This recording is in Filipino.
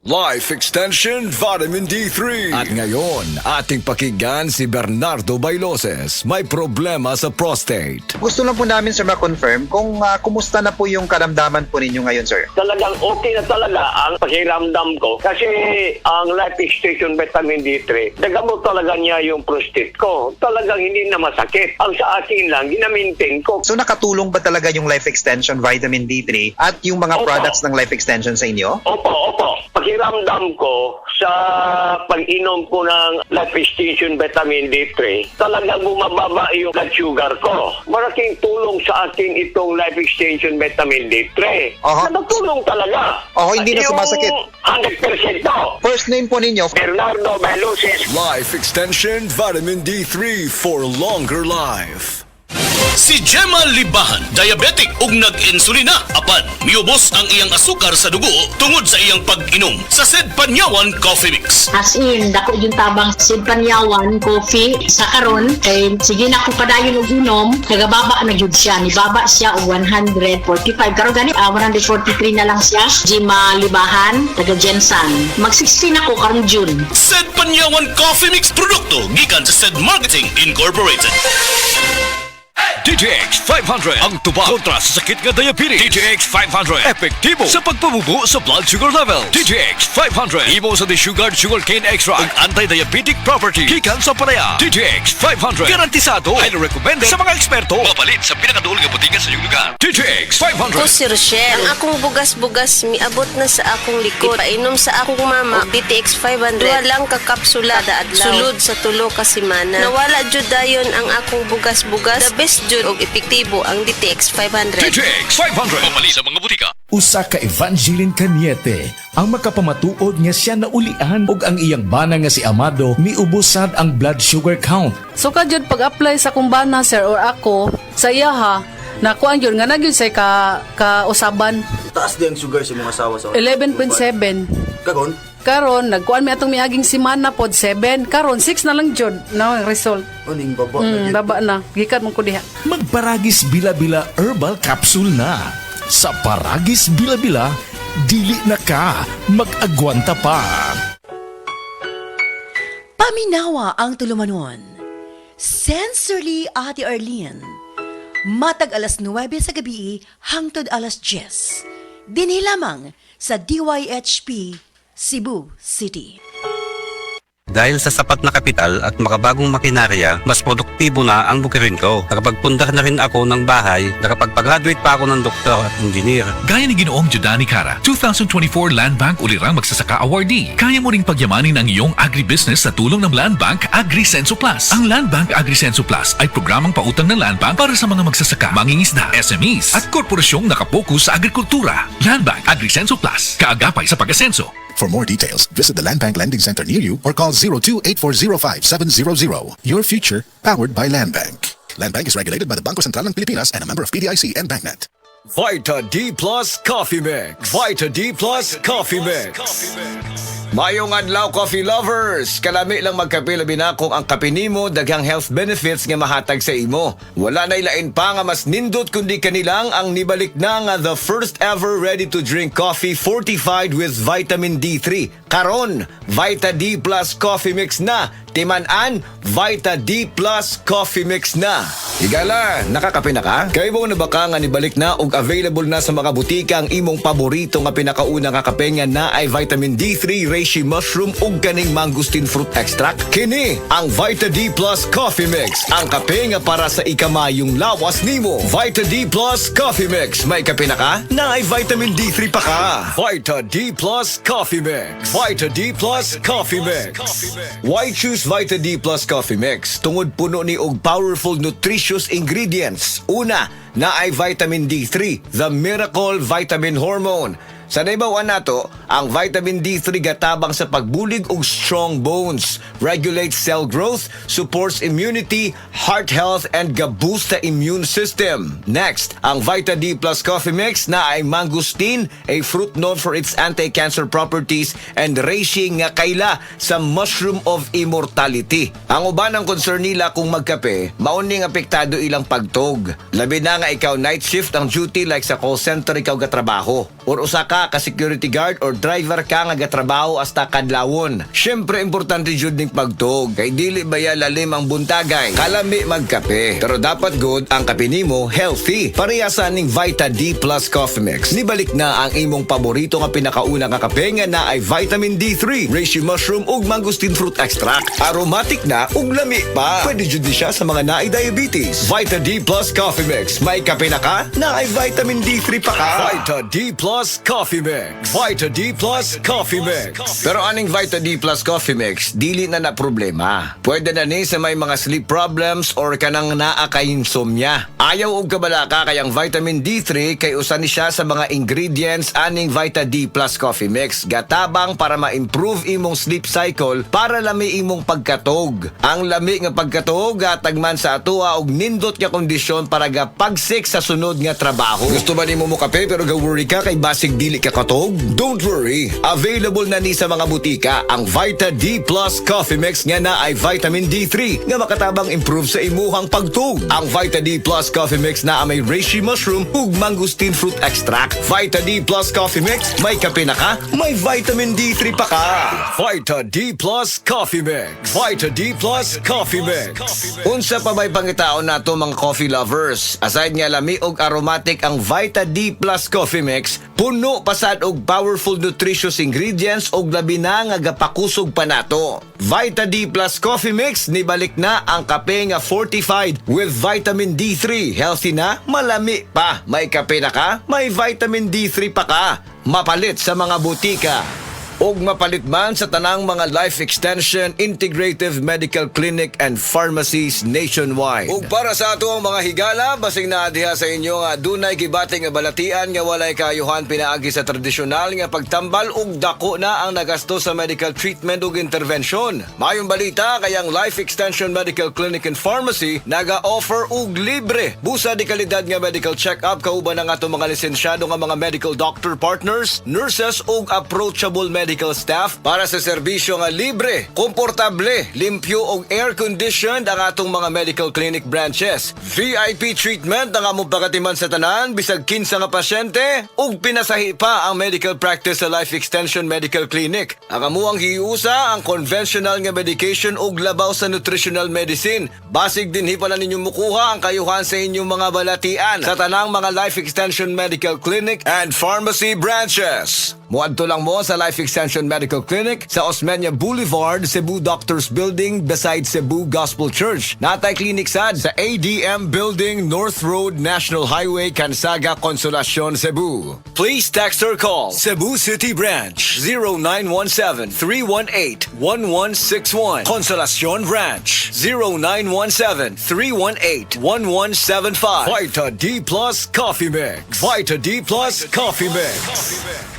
Life Extension Vitamin D3. At ngayon, ating pakinggan si Bernardo Bailoses. May problema sa prostate. Gusto lang po namin, sir, ma-confirm kung kumusta na po yung karamdaman po ninyo ngayon, sir. Talagang okay na talaga ang pakiramdam ko kasi ang Life Extension Vitamin D3, nagamot talaga niya yung prostate ko. Talagang hindi na masakit. Ang sa akin lang, ginamintain ko. So nakatulong ba talaga yung Life Extension Vitamin D3 at yung mga Opo. products ng Life Extension sa inyo? Opo. Pakiramdam ko sa pag-inom ko ng Life Extension Vitamin D3, talagang bumababa yung blood sugar ko. Malaking tulong sa akin itong Life Extension Vitamin D3. Aha. Nagtulong talaga. Hindi na At yung sumasakit. 100% to. First name po ninyo? Bernardo Bailoses. Life Extension Vitamin D3 for longer life. Si Gemma Libahan, diabetic ug nag-insulina. Apan, miubos ang iyang asukar sa dugo tungod sa iyang pag-inom sa Sed Panyawan Coffee Mix. As in, dako yung tabang Sid Panyawan coffee sa karon kay sige na ko padayon og inom, nagababa na gyud siya, nibaba siya og 145 karon gani 143 na lang siya. Gemma Libahan, taga Jensan. Mag-16 ako karong June. Sed Panyawan Coffee Mix produkto gikan sa Sed Marketing Incorporated. DTX 500 ang tubag kontra sa sakit nga diabetes. DTX 500 epektibo sa pagpabubo sa blood sugar level. DTX 500 imo sa desugared sugarcane extract ug anti-diabetic property gikan sa palaya. DTX 500 garantisado, highly recommended sa mga eksperto. Mapalit sa pinakadulong nga butika sa iyong lugar. DTX 500. Ako si Rochelle. Ang akong bugas-bugas miabot na sa akong likod. Painom sa akong mama, DTX 500. Duha lang ka kapsula kada adlaw. Sulod sa tulo ka semana. Nawala jud dayon ang akong bugas-bugas. The best jud og epektibo ang DTX 500. DTX 500 Mapalit sa mga butika. Usa ka Evangeline Cañete ang makapamatuod nga siya naulian ug ang iyang bana nga si Amado miubusad ang blood sugar count. So kadyod pag-apply sa kumbana sir or ako sa iya ha, nakuan yun nga nagyud say ka-usaban Taas din ang sugar sa mga asawa sa 11.7. Kagon? Karon nagkuan mi atong miaging semana pod 7. Karon 6 na lang jud na ang result. Aning baba na yun. Baba na. Gikan mo ko diha. Magparagis bila-bila herbal capsule na. Sa Paragis Bila-Bila, dili na ka mag-agwanta pa. Paminawa ang tulumanon. Sensorily Ate Arlene. Matag alas 9 sa gabi hangtod alas 10. Dinhi lamang sa DYHP Cebu City. Dahil sa sapat na kapital at makabagong makinarya, mas produktibo na ang bukirin ko. Nakapagpundar na rin ako ng bahay, nakapagpag-graduate pa ako ng doktor at engineer. Gaya ni Ginoong Judani Cara, 2024 Land Bank Ulirang Magsasaka Awardee. Kaya mo ring pagyamanin ang iyong agribusiness sa tulong ng Land Bank AgriSenso Plus. Ang Land Bank AgriSenso Plus ay programang pautang ng Land Bank para sa mga magsasaka, mangingisda, SMEs at korporasyong nakapokus sa agrikultura. Land Bank AgriSenso Plus, kaagapay sa pag-asenso. For more details, visit the Land Bank Lending Center near you or call 02-8405-700. Your future, powered by Land Bank. Land Bank is regulated by the Bangko Sentral ng Pilipinas and a member of PDIC and BancNet. Vita D Plus Coffee Mix. Vita D Plus Coffee Mix. Mayong adlaw coffee lovers, kalami lang magkape labi na kung ang kape nimo daghang health benefits nga mahatag sa imo. Wala na ilain pa nga mas nindot kundi kanilang ang nibalik na nga the first ever ready to drink coffee fortified with vitamin D3. Karon, Vita D Plus Coffee Mix na. Timan-an, Vita D Plus Coffee Mix na. Higala, nakakape na ka? Kaya mo na baka nga nibalik na ug available na sa mga butika ang imong paborito nga pinakauna nga kape nga na ay vitamin D3, reishi mushroom ug kaning mangosteen fruit extract. Kini ang Vita D Plus Coffee Mix, ang kape nga para sa ikamayong lawas nimo. Vita D Plus Coffee Mix, may kape na ka? Na ay vitamin D3 pa ka. Vita D Plus Coffee Mix. Vita D Plus Coffee Mix. Why choose Vita D Plus Coffee Mix? Tungod puno ni og powerful nutritious ingredients. Una, na ay vitamin D3, the miracle vitamin hormone. Sa naibawan nato, ang vitamin D3 gatabang sa pagbulig og strong bones, regulates cell growth, supports immunity, heart health, and ga-boost the immune system. Next, ang Vita D Plus Coffee Mix na ay mangosteen, a fruit known for its anti-cancer properties, and reishi nga kaila sa mushroom of immortality. Ang uban ang concern nila kung magkape, mauning apektado ilang pagtog. Labi na nga ikaw night shift ang duty like sa call center ikaw gatrabaho. or usa ka security guard or driver ka nga gatrabaho hasta kadlawon. Syempre importante jud ning pagtuog kay dili baya lalim ang buntagay. Kalami magkape. Pero dapat good ang kape nimo healthy. Parehasa ning Vita D Plus Coffee Mix. Nibalik na ang imong paborito nga pinakauna nga kape nga na ay vitamin D3, reishi mushroom ug mangosteen fruit extract. Aromatic na ug lami pa. Pwede jud ni siya sa mga naay diabetes. Vita D Plus Coffee Mix. May kape na ka? Na ay vitamin D3 pa ka. Vita D Plus Coffee Mix. Vita D Plus Coffee Mix. Pero aning Vita D Plus Coffee Mix, dili na na problema. Pwede na ni sa may mga sleep problems or kanang naa kay insomnia. Ayaw og kabalaka kay ang vitamin D3 kay usa ni siya sa mga ingredients aning Vita D Plus Coffee Mix. Gatabang para ma-improve imong sleep cycle para lami imong pagkatog. Ang lami nga pagkatog gatagman sa atoa og nindot nga kondisyon para gapagsik sa sunod nga trabaho. Gusto ba nimo mo kape pero ga-worry ka kay basig dili ka katog? Don't worry. Available na ni sa mga butika ang Vita D Plus Coffee Mix nga na ay vitamin D3 nga makatabang improve sa imuhang pagtug. Ang Vita D Plus Coffee Mix na may reishi mushroom ug mangosteen fruit extract. Vita D Plus Coffee Mix, may kape na ka, may vitamin D3 pa ka. Vita D Plus Coffee Mix. Vita D Plus Coffee Mix. Unsa pa may pangitaon nato mga coffee lovers? Aside nga lami og aromatic ang Vita D Plus Coffee Mix, puno pasad og powerful nutritious ingredients og labi na nga gapakusog pa nato. Vita D Plus Coffee Mix, nibalik na ang kape nga fortified with vitamin D3. Healthy na, malami pa. May kape na ka, may vitamin D3 pa ka. Mapalit sa mga butika. Og mapalit man sa tanang mga life extension, integrative medical clinic and pharmacies nationwide. Ug para sa ato ang mga higala, basing na diha sa inyo nga dunay gibati nga balatian nga walay kayuhan pinaagi sa tradisyonal nga pagtambal ug dako na ang nagasto sa medical treatment ug intervention. Mayong balita kay ang Life Extension Medical Clinic and Pharmacy naga-offer og libre busa di kalidad nga medical check-up kauban ang ato mga lisensyado nga mga medical doctor partners, nurses ug approachable medical staff para sa serbisyo nga libre, komportable, limpyo ug air-conditioned ang atong mga medical clinic branches. VIP treatment ang among pagatiman sa tanan bisag kinsa nga pasyente ug pinasahi pa ang medical practice sa Life Extension Medical Clinic. Ang amuang hiusa ang conventional nga medication ug labaw sa nutritional medicine. Basig din pala ninyo mukuha ang kayuhan sa inyong mga balatian sa tanang mga Life Extension Medical Clinic and Pharmacy branches. Muadto lang mo sa Life Extension Medical Clinic sa Osmeña Boulevard, Cebu Doctors Building beside Cebu Gospel Church. Natay clinic sad sa ADM Building, North Road, National Highway, Cansaga, Consolacion, Cebu. Please text or call Cebu City Branch 0917-318-1161. Consolacion Branch 0917-318-1175. Vita D Plus Coffee Mix. Vita D Plus Coffee Mix.